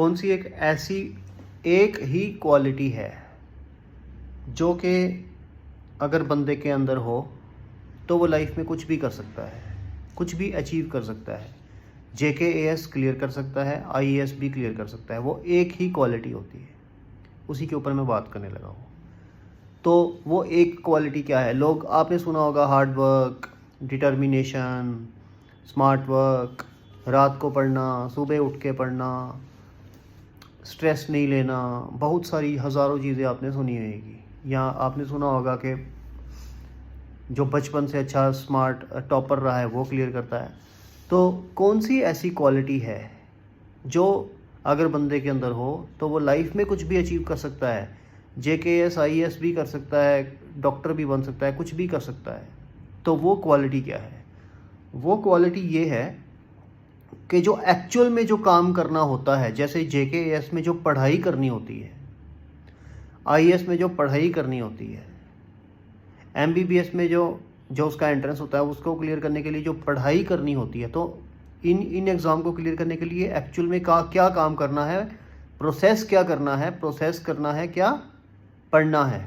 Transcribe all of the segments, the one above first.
कौन सी एक ऐसी एक ही क्वालिटी है जो कि अगर बंदे के अंदर हो तो वो लाइफ में कुछ भी कर सकता है, कुछ भी अचीव कर सकता है। JKAS क्लियर कर सकता है, IAS भी क्लियर कर सकता है। वो एक ही क्वालिटी होती है, उसी के ऊपर मैं बात करने लगा हूँ। तो वो एक क्वालिटी क्या है? लोग, आपने सुना होगा hard work, determination, smart work, रात को पढ़ना, सुबह उठ के पढ़ना, स्ट्रेस नहीं लेना, बहुत सारी हज़ारों चीज़ें आपने सुनी होगी। या आपने सुना होगा कि जो बचपन से अच्छा स्मार्ट टॉपर रहा है वो क्लियर करता है। तो कौन सी ऐसी क्वालिटी है जो अगर बंदे के अंदर हो तो वो लाइफ में कुछ भी अचीव कर सकता है? JKAS IAS भी कर सकता है, डॉक्टर भी बन सकता है, कुछ भी कर सकता है। तो वो क्वालिटी क्या है? वो क्वालिटी ये है कि जो एक्चुअल में जो काम करना होता है, जैसे JKAS में जो पढ़ाई करनी होती है, IAS में जो पढ़ाई करनी होती है, MBBS में जो जो उसका एंट्रेंस होता है उसको क्लियर करने के लिए जो पढ़ाई करनी होती है, तो इन एग्ज़ाम को क्लियर करने के लिए एक्चुअल में क्या काम करना है, प्रोसेस क्या करना है, प्रोसेस करना है क्या, पढ़ना है।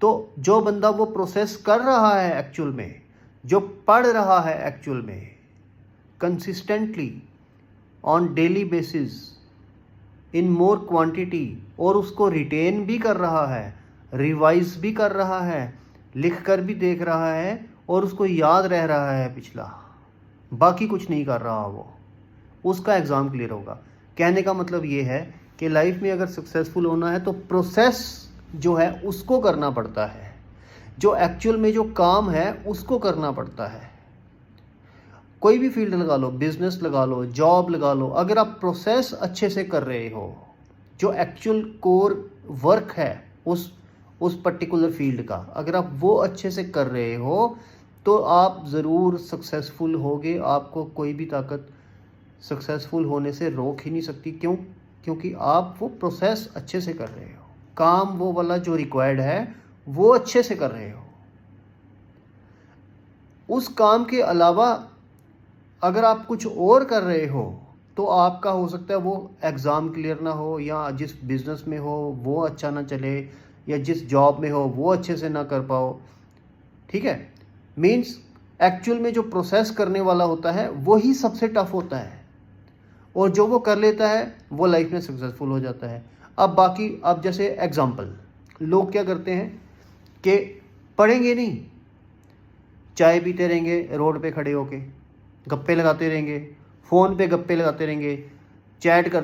तो जो बंदा वो प्रोसेस कर रहा है एक्चुअल में, जो पढ़ रहा है एक्चुअल में consistently on daily basis in more quantity, और उसको रिटेन भी कर रहा है, रिवाइज भी कर रहा है, लिख कर भी देख रहा है, और उसको याद रह रहा है पिछला, बाकी कुछ नहीं कर रहा वो, उसका एग्ज़ाम क्लियर होगा। कहने का मतलब ये है कि लाइफ में अगर सक्सेसफुल होना है तो प्रोसेस जो है उसको करना पड़ता है, जो एक्चुअल में जो काम है उसको करना पड़ता है। कोई भी फील्ड लगा लो, बिजनेस लगा लो, जॉब लगा लो, अगर आप प्रोसेस अच्छे से कर रहे हो, जो एक्चुअल कोर वर्क है उस पर्टिकुलर फील्ड का, अगर आप वो अच्छे से कर रहे हो तो आप ज़रूर सक्सेसफुल होगे। आपको कोई भी ताकत सक्सेसफुल होने से रोक ही नहीं सकती। क्यों? क्योंकि आप वो प्रोसेस अच्छे से कर रहे हो, काम वो वाला जो रिक्वायर्ड है वो अच्छे से कर रहे हो। उस काम के अलावा अगर आप कुछ और कर रहे हो तो आपका हो सकता है वो एग्ज़ाम क्लियर ना हो, या जिस बिज़नेस में हो वो अच्छा ना चले, या जिस जॉब में हो वो अच्छे से ना कर पाओ। ठीक है, मीन्स एक्चुअल में जो प्रोसेस करने वाला होता है वही सबसे टफ होता है, और जो वो कर लेता है वो लाइफ में सक्सेसफुल हो जाता है। अब बाकी, अब जैसे एग्जांपल, लोग क्या करते हैं कि पढ़ेंगे नहीं, चाय पीते रहेंगे, रोड पे खड़े होके गप्पे लगाते रहेंगे, फ़ोन पे गप्पे लगाते रहेंगे, चैट करते